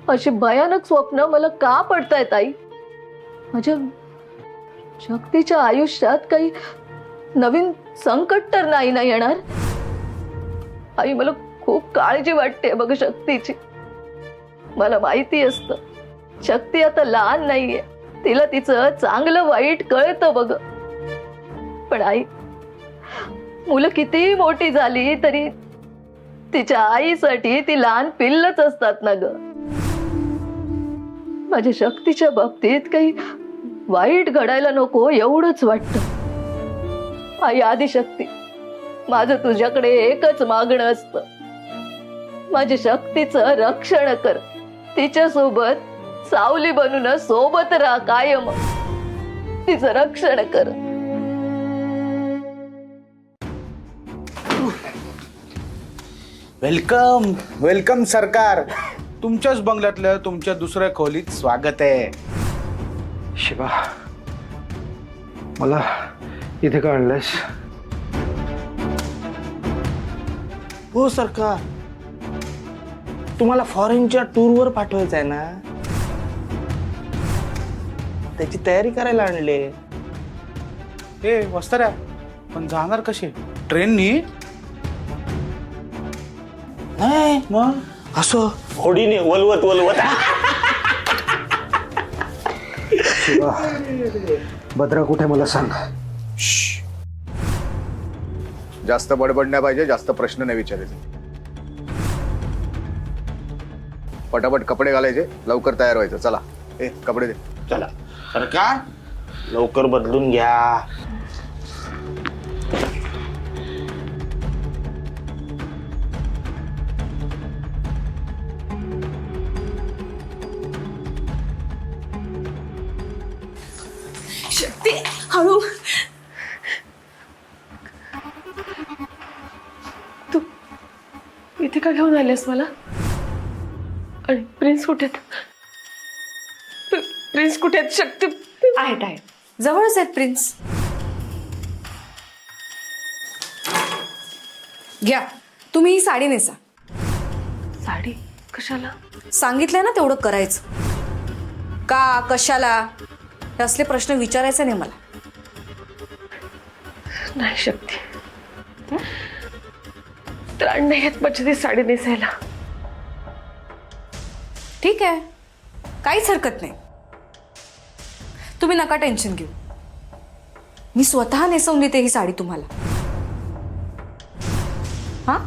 अशी भयानक स्वप्न मला का पडतायत आई? माझ्या शक्तीच्या आयुष्यात काही नवीन संकट तर नाही ना येणार? आई मला खूप काळजी वाटते बघ शक्तीची. मला माहिती असतं शक्ती आता लहान नाहीये, तिला तिचं चांगलं वाईट कळतं बघ. पण आई, मुलं किती मोठी झाली तरी तिच्या आईसाठी ती लहान पिल्लच असतात ना ग. माझ्या शक्तीच्या बाबतीत काही वाईट घडायला नको एवढंच वाटतं. आई आदिशक्ती, माझं तुझ्याकडे एकच मागणं असतं, माझ्या शक्तीचं रक्षण कर. तिच्या सोबत सावली बनून सोबत राहा कायम. तिचं रक्षण कर. वेलकम वेलकम सरकार. तुमच्याच बंगल्यातल्या तुमच्या दुसऱ्या खोलीत स्वागत आहे. शिवा, मला इथे का आणलंयस? हो सरकार, तुम्हाला फॉरेनच्या टूरवर पाठवायचं आहे ना, त्याची तयारी करायला आणले. हे वस्त्या, पण जाणार कसे? ट्रेननी? नाही मग असं होडीने वलवत वलवत. शिवा, भद्रा कुठे मला सांग. जास्त बडबड नाही पाहिजे, जास्त प्रश्न नाही विचारायचे. पटापट कपडे घालायचे, लवकर तयार व्हायचं. चला, ए कपडे दे. चला सरकार, लवकर बदलून घ्या. शक्ती, हळू. तू इथे का घेऊन आलेस मला? आणि प्रिन्स कुठे आहेत? प्रिन्स कुठे आहेत? शक्ती आहेत जवळच आहेत प्रिन्स. घ्या, तुम्ही ही साडी नेसा. साडी कशाला? सांगितलंय ना तेवढं करायचं. का कशाला हे असले प्रश्न विचारायचे नाही मला. नाही शक्ती, त्राण नाही येत माझी ती साडी नेसायला. ठीक आहे, काहीच हरकत नाही. तुम्ही नका टेन्शन घेऊ, मी स्वतः नेसवून देते ही साडी तुम्हाला. हा,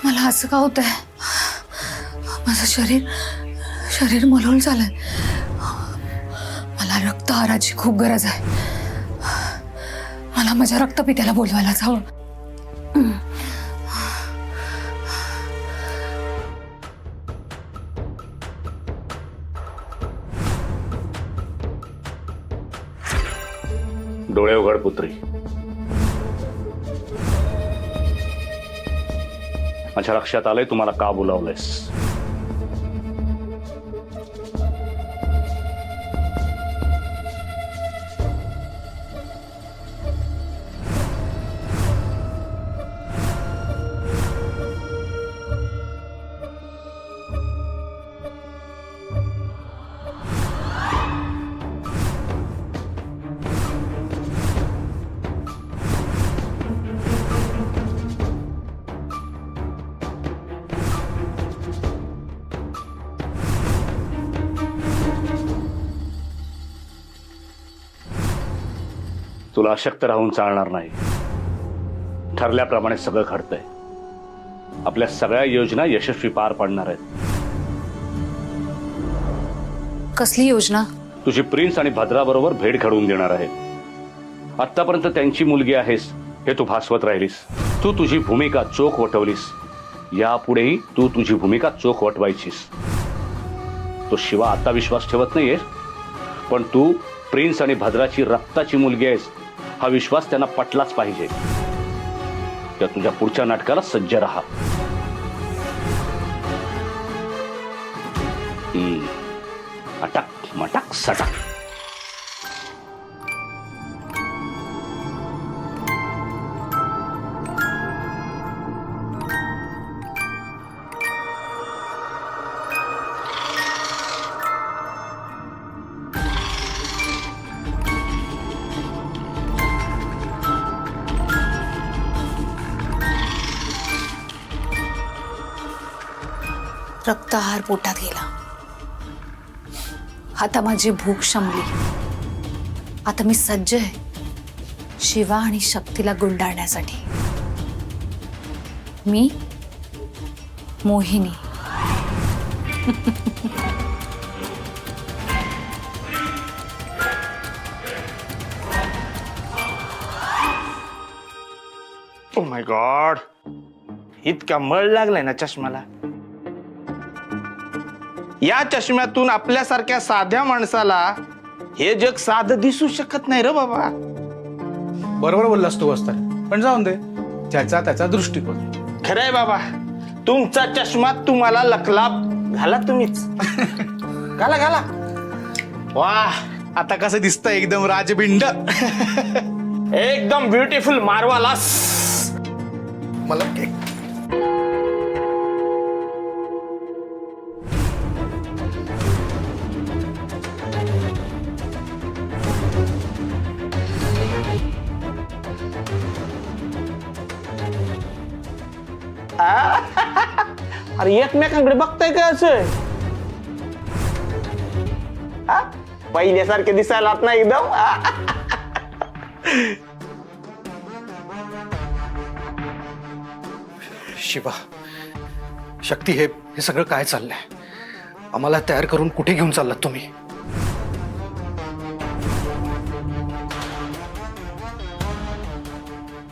मला असं का होतंय? माझं शरीर मलूल झालंय. मला रक्तहाराची खूप गरज आहे. मला माझ्या रक्तपित्याला बोलवायलाच हवं. डोळे उघड पुत्री. माझ्या लक्षात आलंय तुम्हाला का बोलावलंयस. तुला अशक्त राहून चालणार नाही. ठरल्याप्रमाणे सगळं घडतंय. आपल्या सगळ्या योजना यशस्वी पार पडणार आहेत. कसली योजना? तुझी प्रिन्स आणि भद्रा बरोबर भेट घडवून देणार आहे. आतापर्यंत त्यांची मुलगी आहेस हे तू भासवत राहिलीस. तू तुझी भूमिका चोख वटवलीस. यापुढेही तू तुझी भूमिका चोख वटवायचीस. तो शिवा आता विश्वास ठेवत नाहीयेस, पण तू प्रिन्स आणि भद्राची रक्ताची मुलगी आहेस हा विश्वास त्यांना पटलाच पाहिजे. त्या तुझ्या पुढच्या नाटकाला सज्ज राहा. अटक मटक सटक. रक्तहार पोटात गेला. आता माझी भूक शमली. आता मी सज्ज आहे शिवा आणि शक्तीला गुंडाळण्यासाठी. मी मोहिनी. ओ माय गॉड, इतका मळ लागलाय ना चष्माला. या चष्म्यातून आपल्यासारख्या साध्या माणसाला हे जग साधं दिसू शकत नाही रे बाबा. बरोबर बोललास तू वस्ताद, पण जाऊन दे, ज्याचा त्याचा दृष्टिकोन. खरंय बाबा, तुमचा चष्मा तुम्हाला लखलाप घाला तुम्हीच. घाला घाला. वाह, आता कसं दिसतंय एकदम राजबिंड. एकदम ब्युटिफुल मारवालास. मला अरे एकमेकांकडे बघताय का असं? पहिल्यासारखे दिसायला नाही एकदम. शिवा, शक्ती, हे सगळं काय चाललंय? आम्हाला तयार करून कुठे घेऊन चाललात तुम्ही?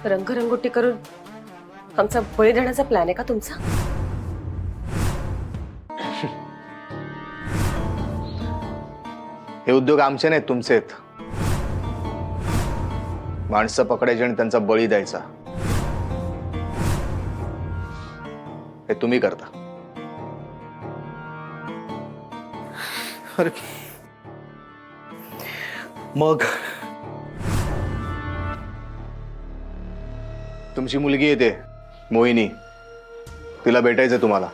रंगरंगोटी करून आमचा बळी देण्याचा प्लॅन आहे का तुमचा? हे उद्योग आमचे नाहीत, तुमचे आहेत. माणसं पकडायची आणि त्यांचा बळी द्यायचा हे तुम्ही करता. अरे मग तुमची मुलगी येते मोहिनी, तिला भेटायचं तुम्हाला.